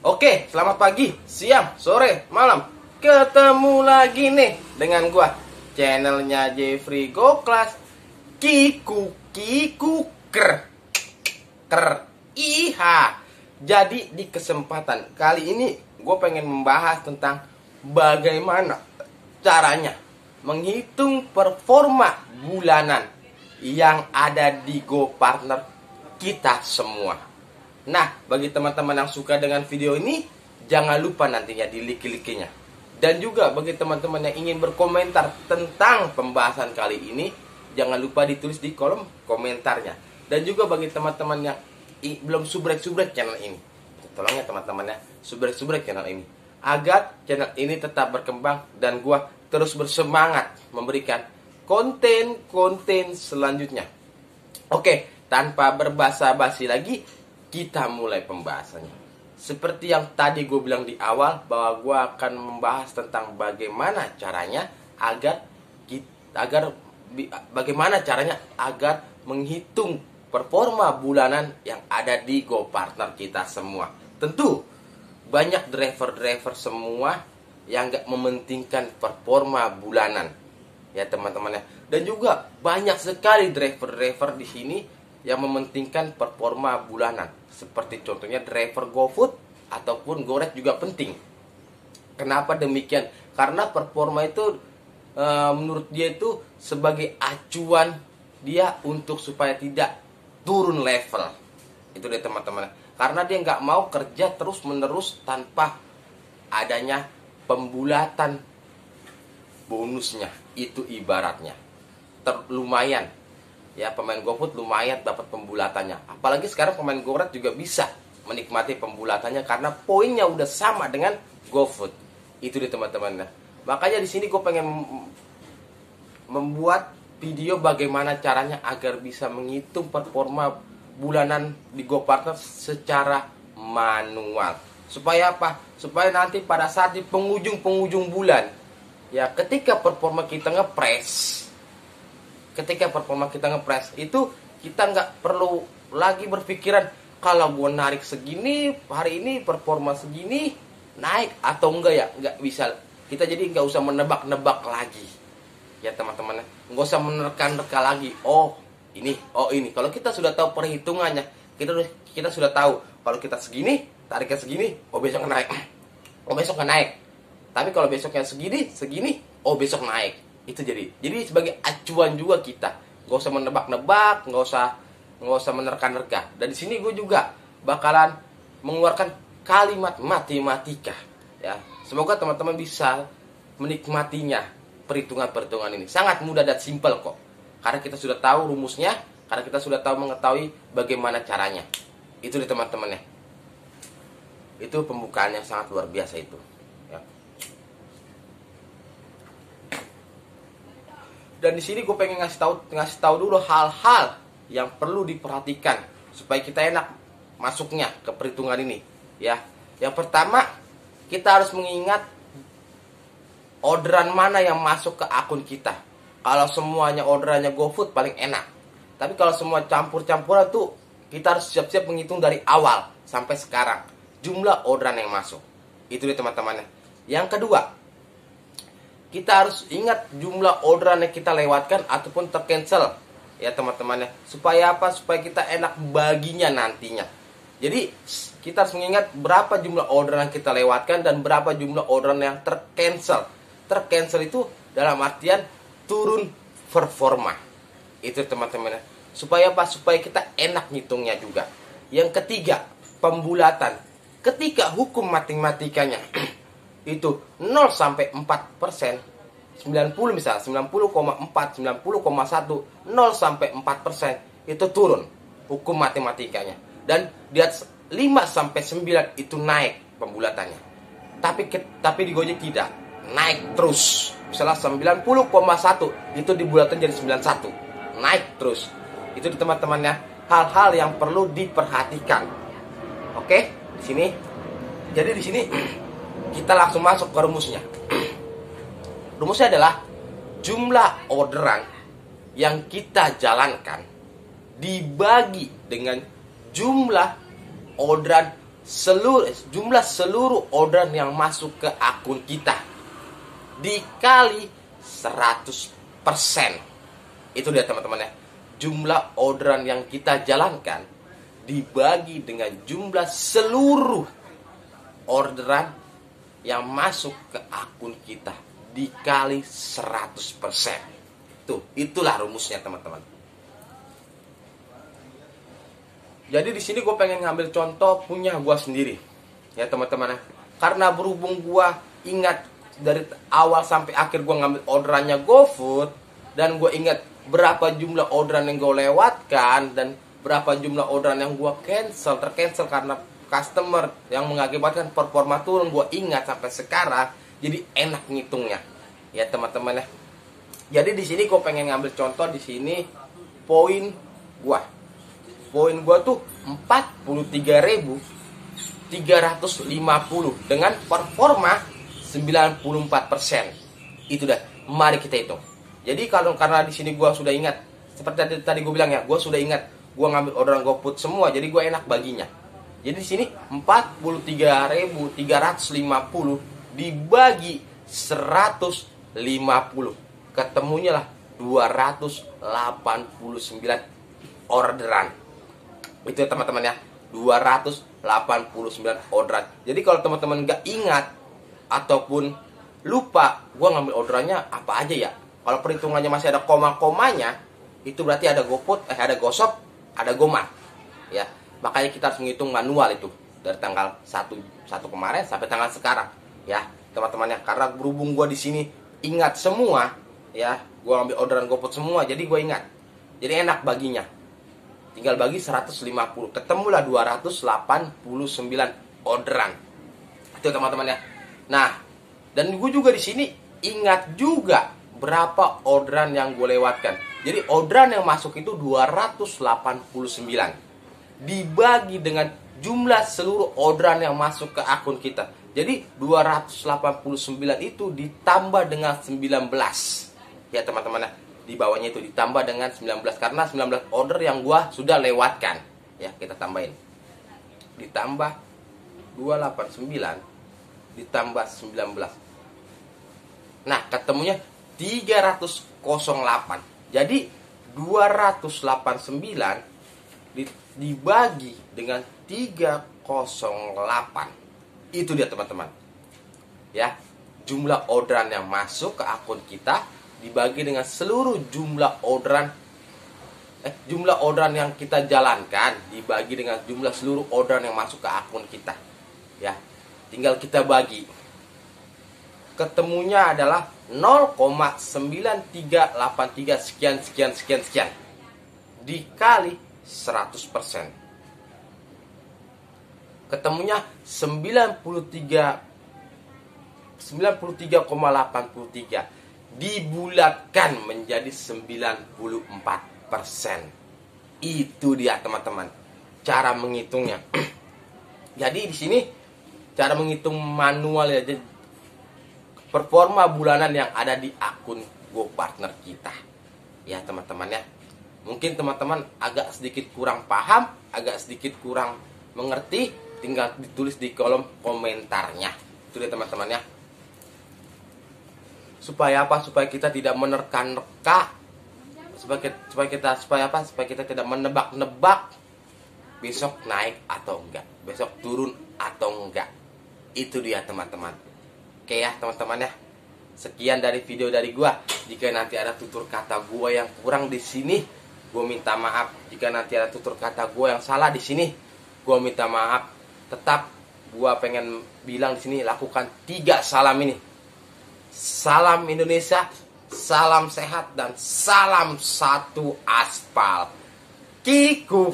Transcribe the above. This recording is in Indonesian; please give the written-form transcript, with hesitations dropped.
Oke, selamat pagi, siang, sore, malam. Ketemu lagi nih dengan gua, channelnya Jeffrey Go Class. Kiku ker iha. Jadi di kesempatan kali ini gue pengen membahas tentang bagaimana caranya menghitung performa bulanan yang ada di Go Partner kita semua. Nah, bagi teman-teman yang suka dengan video ini, jangan lupa nantinya di like-nya. Dan juga bagi teman-teman yang ingin berkomentar tentang pembahasan kali ini, jangan lupa ditulis di kolom komentarnya. Dan juga bagi teman-teman yang belum subrek channel ini, tolong ya teman-teman ya, subrek channel ini, agar channel ini tetap berkembang dan gua terus bersemangat memberikan konten-konten selanjutnya. Oke, tanpa berbasa-basi lagi, kita mulai pembahasannya. Seperti yang tadi gue bilang di awal, bahwa gue akan membahas tentang bagaimana caranya agar menghitung performa bulanan yang ada di Go Partner kita semua. Tentu banyak driver semua yang gak mementingkan performa bulanan, ya teman-teman ya. Dan juga banyak sekali driver di sini yang mementingkan performa bulanan. Seperti contohnya driver GoFood ataupun Goret juga penting. Kenapa demikian? Karena performa itu menurut dia itu sebagai acuan dia untuk supaya tidak turun level. Itu dia teman-teman. Karena dia nggak mau kerja terus menerus tanpa adanya pembulatan bonusnya. Itu ibaratnya lumayan. Ya, pemain GoFood lumayan dapat pembulatannya. Apalagi sekarang pemain Goret juga bisa menikmati pembulatannya karena poinnya udah sama dengan GoFood. Itu dia teman-teman. Makanya di sini gue pengen membuat video bagaimana caranya agar bisa menghitung performa bulanan di Go Partner secara manual. Supaya apa? Supaya nanti pada saat di penghujung bulan, ya ketika performa kita ngepres, itu kita nggak perlu lagi berpikiran kalau gue narik segini hari ini performa segini naik atau enggak, ya nggak bisa. Kita jadi nggak usah menebak-nebak lagi, ya teman-teman. Nggak usah menerka-nerka lagi. Oh ini. Kalau kita sudah tahu perhitungannya, kita sudah tahu kalau kita segini tariknya segini, oh besok naik, oh besok nggak naik. Tapi kalau besoknya segini, oh besok naik. Itu jadi sebagai acuan juga kita, nggak usah menebak-nebak, nggak usah menerka-nerka. Dan di sini gue juga bakalan mengeluarkan kalimat matematika, ya. Semoga teman-teman bisa menikmatinya. Perhitungan ini sangat mudah dan simpel kok, karena kita sudah tahu rumusnya, karena kita sudah mengetahui bagaimana caranya. Itu di teman-teman ya. Itu pembukaan yang sangat luar biasa itu. Dan di sini gue pengen ngasih tahu dulu hal-hal yang perlu diperhatikan supaya kita enak masuknya ke perhitungan ini, ya. Yang pertama, kita harus mengingat orderan mana yang masuk ke akun kita. Kalau semuanya orderannya GoFood paling enak. Tapi kalau semua campur-campuran tuh, kita harus siap-siap menghitung dari awal sampai sekarang jumlah orderan yang masuk. Itu dia teman-temannya. Yang kedua, kita harus ingat jumlah orderan yang kita lewatkan ataupun tercancel, ya teman-teman ya. Supaya apa? Supaya kita enak baginya nantinya. Jadi kita harus mengingat berapa jumlah orderan yang kita lewatkan dan berapa jumlah orderan yang tercancel. Tercancel itu dalam artian turun performa. Itu teman-teman ya. Supaya apa? Supaya kita enak ngitungnya juga. Yang ketiga, pembulatan. Ketika hukum matematikanya itu 0 sampai 4%, 90 misal 90,4, 90,1, 0 sampai 4% itu turun hukum matematikanya. Dan di atas 5 sampai 9 itu naik pembulatannya. Tapi di Gojek tidak, naik terus. Misalnya 90,1 itu dibulatin jadi 91, naik terus. Itu di teman-temannya hal-hal yang perlu diperhatikan. Oke, di sini. Jadi di sini kita langsung masuk ke rumusnya. Rumusnya adalah jumlah orderan yang kita jalankan dibagi dengan jumlah orderan jumlah seluruh orderan yang masuk ke akun kita dikali 100%. Itu dia teman-teman ya. Jumlah orderan yang kita jalankan dibagi dengan jumlah seluruh orderan yang masuk ke akun kita dikali 100%. Itulah rumusnya teman-teman. Jadi di sini gue pengen ngambil contoh punya gue sendiri, ya teman-teman. Karena berhubung gue ingat dari awal sampai akhir gue ngambil orderannya GoFood, dan gue ingat berapa jumlah orderan yang gue lewatkan dan berapa jumlah orderan yang gue tercancel karena customer yang mengakibatkan performa turun, gue ingat sampai sekarang. Jadi enak ngitungnya, ya teman-teman ya. Jadi di sini gue pengen ngambil contoh di sini poin gue. Poin gue tuh 43.350 dengan performa 94%. Itu dah. Mari kita hitung. Jadi karena di sini gue sudah ingat, seperti tadi gue bilang ya, gue sudah ingat gue ngambil orderan GoFood semua, jadi gue enak baginya. Jadi di sini 43.350 dibagi 150, ketemunya lah 289 orderan. Itu ya teman-teman ya, 289 orderan. Jadi kalau teman-teman nggak ingat ataupun lupa gue ngambil orderannya apa aja ya, kalau perhitungannya masih ada koma-komanya, itu berarti ada GoFood, ada GoShop, ada Gomart ya. Makanya kita harus menghitung manual itu dari tanggal 1 kemarin sampai tanggal sekarang ya teman-teman ya. Karena berhubung gue di sini ingat semua ya, gue ambil orderan GoFood semua, jadi gue ingat, jadi enak baginya. Tinggal bagi 150, ketemulah 289 orderan. Itu teman-teman ya. Nah, dan gue juga di sini ingat juga berapa orderan yang gue lewatkan. Jadi orderan yang masuk itu 289 dibagi dengan jumlah seluruh orderan yang masuk ke akun kita. Jadi 289 itu ditambah dengan 19. Ya teman-teman ya. Di bawahnya itu ditambah dengan 19 karena 19 order yang gua sudah lewatkan. Ya, kita tambahin. Ditambah 289 ditambah 19. Nah, ketemunya 308. Jadi 289 dibagi dengan 308. Itu dia teman-teman. Ya, jumlah orderan yang masuk ke akun kita dibagi dengan seluruh jumlah orderan yang kita jalankan dibagi dengan jumlah seluruh orderan yang masuk ke akun kita. Ya, tinggal kita bagi. Ketemunya adalah 0,9383 sekian dikali 100%. Ketemunya 93,83 dibulatkan menjadi 94%. Itu dia teman-teman cara menghitungnya. Jadi di sini cara menghitung manual ya, performa bulanan yang ada di akun GoPartner kita. Ya teman-teman ya. Mungkin teman-teman agak sedikit kurang paham, agak sedikit kurang mengerti, tinggal ditulis di kolom komentarnya. Itu dia teman-teman ya. Supaya apa? Supaya kita tidak menerka-nerka, supaya kita tidak menebak-nebak besok naik atau enggak, besok turun atau enggak. Itu dia teman-teman. Oke ya teman-teman ya. Sekian dari video dari gua. Jika nanti ada tutur kata gua yang kurang di sini, gua minta maaf. Jika nanti ada tutur kata gua yang salah di sini, gua minta maaf. Tetap gua pengen bilang di sini, lakukan 3 salam ini. Salam Indonesia, salam sehat, dan salam satu aspal. Kiku.